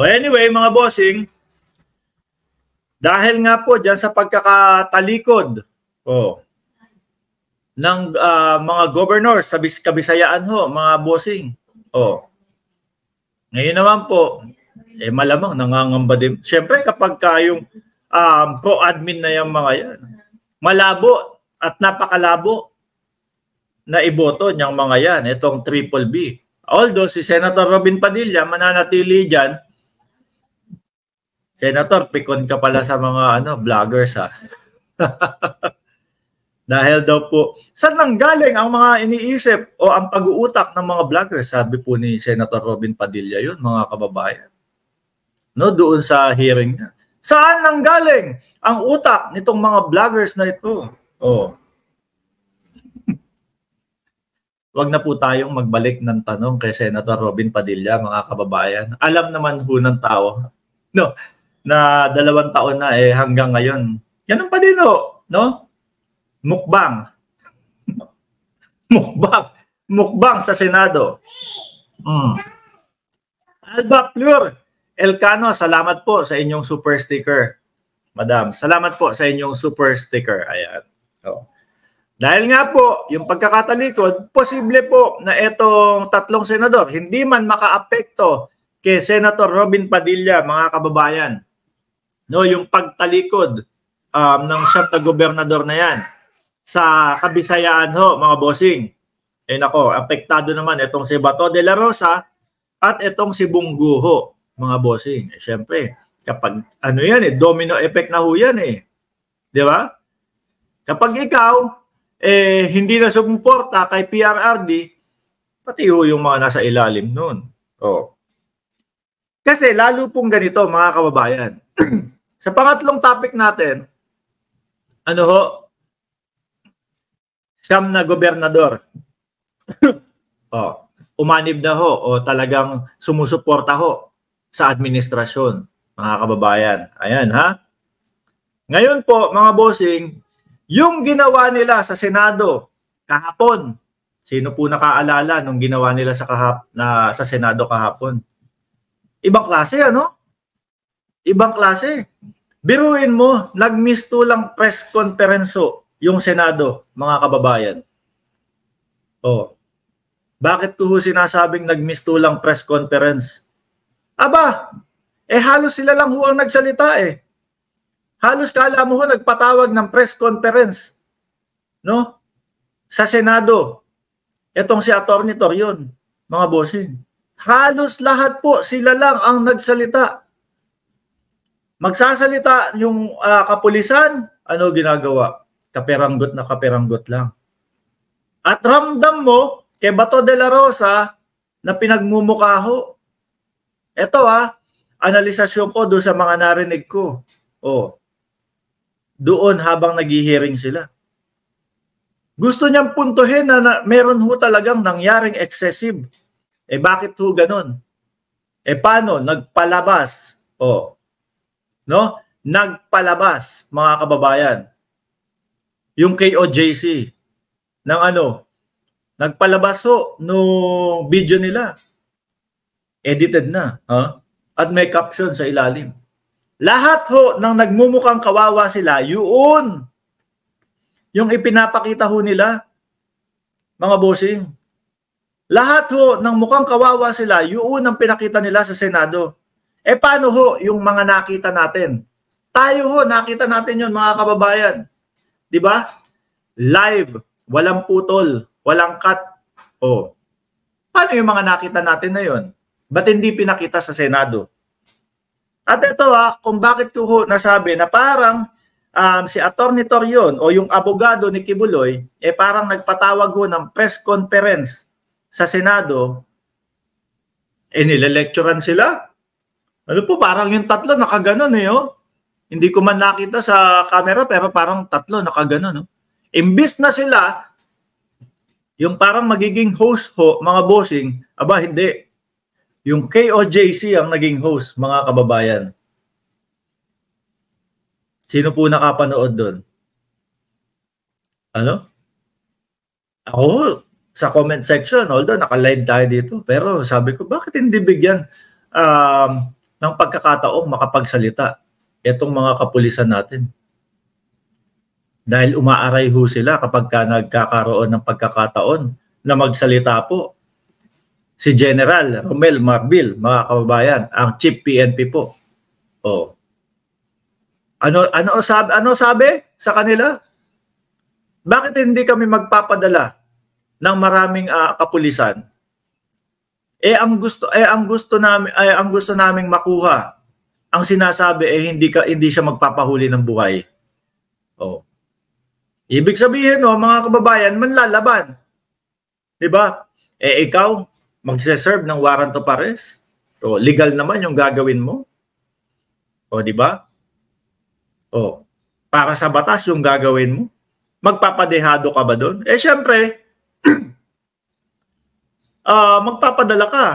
So anyway, mga bossing, dahil nga po dyan sa pagkakatalikod ng mga governors sa Kabisayaan ho, mga bossing. Ngayon naman po, malamang nangangamba din. Siyempre kapag kayong pro-admin na yung mga yan, malabo at napakalabo na iboto niyang mga yan, itong Triple B. Although si Senator Robin Padilla mananatili dyan, Senator, pikon ka pala sa mga vloggers ha. Dahil daw po, saan nanggaling ang mga iniisip o ang pag-uutak ng mga vloggers? Sabi po ni Senator Robin Padilla yun, mga kababayan. No, doon sa hearing niya. Saan nanggaling ang utak nitong mga vloggers na ito? Wag na po tayong magbalik ng tanong kay Senator Robin Padilla, mga kababayan. Alam naman ho ng tao, no, na 2 taon na hanggang ngayon. Yan pa din ho, no? Mukbang. Mukbang sa Senado. Alba Plur Elcano, salamat po sa inyong super sticker. Madam, salamat po sa inyong super sticker. Ayan. Dahil nga po, yung pagkakatalikod, posible po na itong 3 senador hindi man makaapekto kay Senator Robin Padilla, mga kababayan. No, yung pagtalikod ng siyang gobernador na yan sa Kabisayaan ho, mga bossing. Nako, apektado naman itong si Bato de la Rosa at itong si Bunggu ho, mga bossing. Siyempre, kapag yan domino effect na ho yan Di ba? Kapag ikaw hindi na sumuporta kay PRRD, pati ho yung mga nasa ilalim nun. Kasi lalo pong ganito, mga kababayan. Sa pangatlong topic natin, siyam na gobernador. Umanib na ho o talagang sumusuporta ho sa administrasyon, mga kababayan. Ayan ha. Ngayon po, mga bossing, yung ginawa nila sa Senado kahapon, sino po nakaalala nung ginawa nila sa Senado kahapon? Ibang klase, Ibang klase. Biruin mo, nagmistulang press conference yung Senado, mga kababayan. Bakit ko sinasabing nagmistulang press conference? Aba, halos sila lang ang nagsalita Halos kala mo nagpatawag ng press conference, no? Sa Senado. Itong si Atty. Torion, mga bossing. Halos lahat po sila lang ang nagsalita. Magsasalita yung kapulisan, ginagawa? Kaperanggot na kaperanggot lang. At ramdam mo kay Bato de la Rosa na pinagmumukha ho. Ito analisasyon ko doon sa mga narinig ko. Doon habang nag-hearing sila. Gusto niyang puntuhin na meron ho talagang nangyaring excessive. Bakit ho ganun? Paano? Nagpalabas. No? Nagpalabas, mga kababayan. Yung KOJC ng nagpalabas ho nung video nila. Edited na. At may caption sa ilalim. Lahat ho nang nagmumukhang kawawa sila, yun. Yung ipinapakita ho nila, mga bossing. Lahat ho nang mukhang kawawa sila, yun ang pinakita nila sa Senado. Paano ho yung mga nakita natin? Tayo ho, nakita natin yun, mga kababayan. Di ba? Live, walang putol, walang cut. Paano yung mga nakita natin na yun? Ba't hindi pinakita sa Senado? At ito kung bakit ko ho nasabi na parang si Atty. Torion o yung abogado ni Kibuloy, parang nagpatawag ho ng press conference sa Senado, nile-lecturean sila. Parang yung 3 nakaganon Hindi ko man nakita sa camera pero parang 3 nakaganon. Imbis na sila, yung parang magiging host ho, mga bossing, aba hindi. Yung KOJC ang naging host, mga kababayan. Sino po nakapanood doon? Ako, sa comment section, although naka-live tayo dito, pero sabi ko, bakit hindi bigyan ng pagkakataong makapagsalita itong mga kapulisan natin. Dahil umaaray ho sila kapag nagkakaroon ng pagkakataon na magsalita po si General Romel Marbil, mga kababayan, ang Chief PNP po. Oh. Ano sabi sa kanila? Bakit hindi kami magpapadala ng maraming kapulisan? Ang gusto naming makuha. Ang sinasabi hindi siya magpapahuli ng buhay. Oh. Ibig sabihin mga kababayan, manlalaban. 'Di ba? Ikaw magse-serve ng warrant of arrest. O legal naman yung gagawin mo. O 'di ba? O para sa batas yung gagawin mo. Magpapadehado ka ba doon? Syempre, magpapadala ka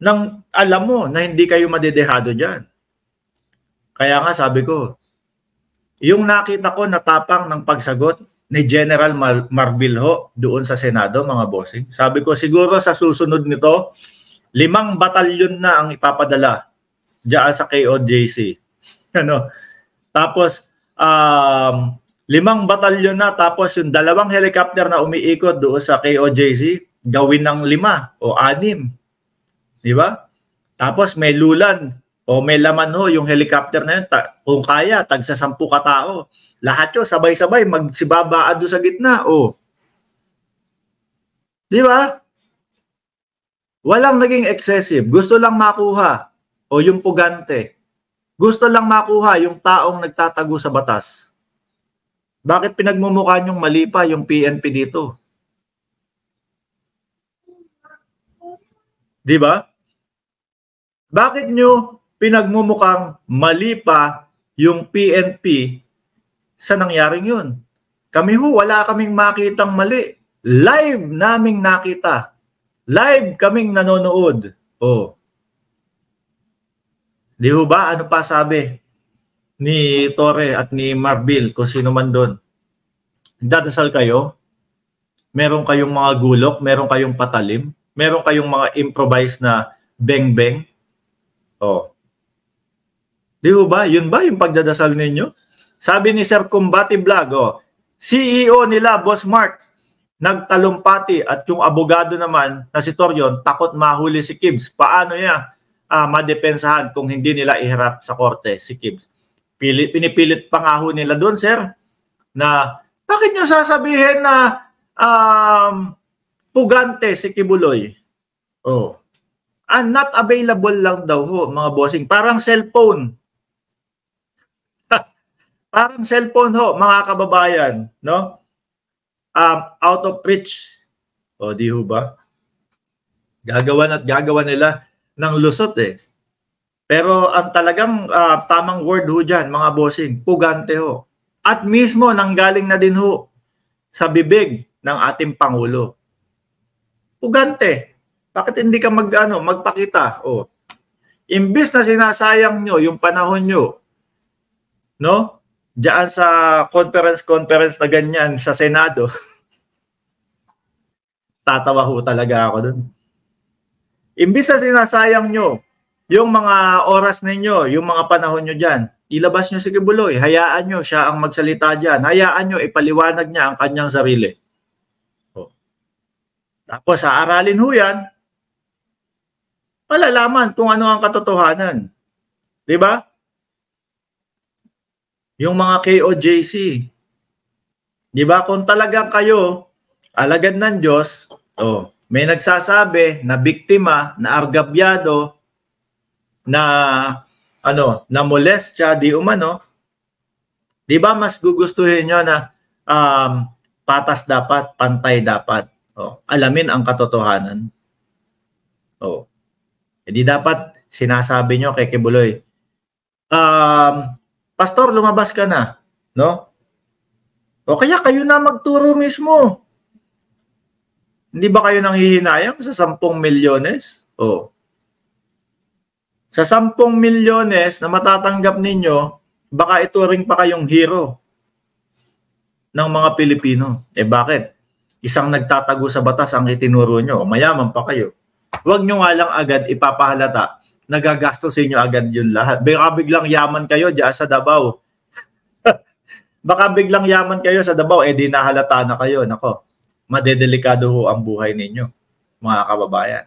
ng alam mo na hindi kayo madedehado diyan. Kaya nga sabi ko, yung nakita ko na tapang ng pagsagot ni General Marbil ho doon sa Senado, mga bossing. Sabi ko, siguro sa susunod nito, 5 batalyon na ang ipapadala diyan sa KOJC. Tapos, 5 batalyon na, tapos yung 2 helicopter na umiikot doon sa KOJC, gawin ng 5 o 6. Di ba? Tapos may lulan o may laman ho yung helicopter na yun. Kung kaya, tagsa 10 katao. Lahat yun, sabay-sabay, magsibabaan doon sa gitna. O. Di ba? Walang naging excessive. Gusto lang makuha. O yung pugante. Gusto lang makuha yung taong nagtatago sa batas. Bakit pinagmumukha niyong mali pa yung PNP dito? Di ba? Bakit nyo pinagmumukhang mali pa yung PNP sa nangyaring yun? Kami wala kaming makitang mali. Live naming nakita. Live kaming nanonood. Oh. Di ba? Ano pa sabi ni Torre at ni Marbil, kung sino man doon? Dadasal kayo? Meron kayong mga gulok? Meron kayong patalim? Meron kayong mga improvised na beng-beng? Oh. Di ba? Yun ba yung pagdadasal ninyo? Sabi ni Sir Kumbati Vlog, CEO nila, Boss Mark, nagtalumpati at yung abogado naman na si Torion, takot mahuli si Kibbs. Paano niya madepensahan kung hindi nila iharap sa korte si Kibbs? Pinipilit pa nga ho nila doon, sir, na bakit nyo sasabihin na pugante si Kibuloy? Oh. Not available lang daw ho, mga bossing. Parang cellphone. Parang cellphone ho, mga kababayan, no? Out of reach. O, di ho ba? Gagawan nila ng lusot eh. Pero ang talagang tamang word ho dyan, mga bossing, pugante ho. At mismo nanggaling na din ho sa bibig ng ating Pangulo. Pugante. Bakit hindi ka magpakita? Oh. Imbis na sinasayang nyo yung panahon nyo, no? Diyan sa conference na ganyan sa Senado. Tatawa ho talaga ako dun. Imbis na sinasayang nyo yung mga oras ninyo, yung mga panahon nyo dyan, ilabas nyo si Kibuloy, hayaan nyo siya ang magsalita dyan, hayaan nyo ipaliwanag niya ang kanyang sarili. Oh. Tapos aaralin ho yan, malalaman kung ano ang katotohanan. Di ba? Yung mga KOJC. Di ba? Kung talagang kayo, alagad ng Diyos, may nagsasabi na biktima, na argabyado, na molestya, di umano, di ba mas gugustuhin nyo na patas dapat, pantay dapat. Alamin ang katotohanan. Hindi dapat sinasabi nyo kay Kibuloy, Pastor, lumabas ka na, no? O kaya kayo na magturo mismo. Hindi ba kayo nanghihinayang sa 10 milyones? Sa 10 milyones na matatanggap ninyo, baka ituring pa kayong hero ng mga Pilipino. Bakit? Isang nagtatago sa batas ang itinuro nyo. Mayaman pa kayo. Huwag nyo nga lang agad ipapahalata nagagastos inyo agad yun lahat. Baka biglang yaman kayo diyan sa Davao. Baka biglang yaman kayo sa Davao, di nahalata na kayo. Nako, madedelikado ho ang buhay ninyo, mga kababayan.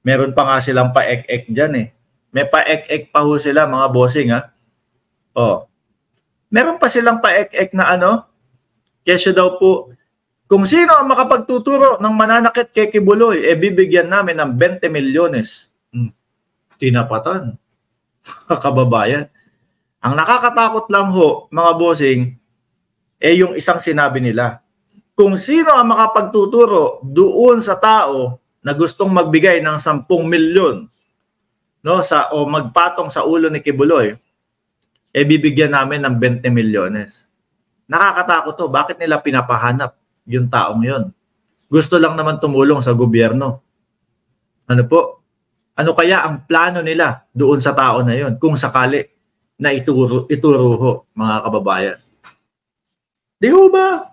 Meron pa nga silang paek-ek dyan eh. May paek-ek pa ho sila, mga bossing ha. Meron pa silang paek-ek na kesyo daw po, kung sino ang makapagtuturo ng mananakit kay Kibuloy, bibigyan namin ng 20 milyones. Tinapatan. Kababayan. Ang nakakatakot lang ho, mga bossing, yung isang sinabi nila. Kung sino ang makapagtuturo doon sa tao na gustong magbigay ng 10 milyon o magpatong sa ulo ni Kibuloy, bibigyan namin ng 20 milyones. Nakakatakot to. Bakit nila pinapahanap yung taong yon? Gusto lang naman tumulong sa gobyerno. Ano po? Ano kaya ang plano nila doon sa tao na yon kung sakali na ituro ho, mga kababayan? Di ho ba?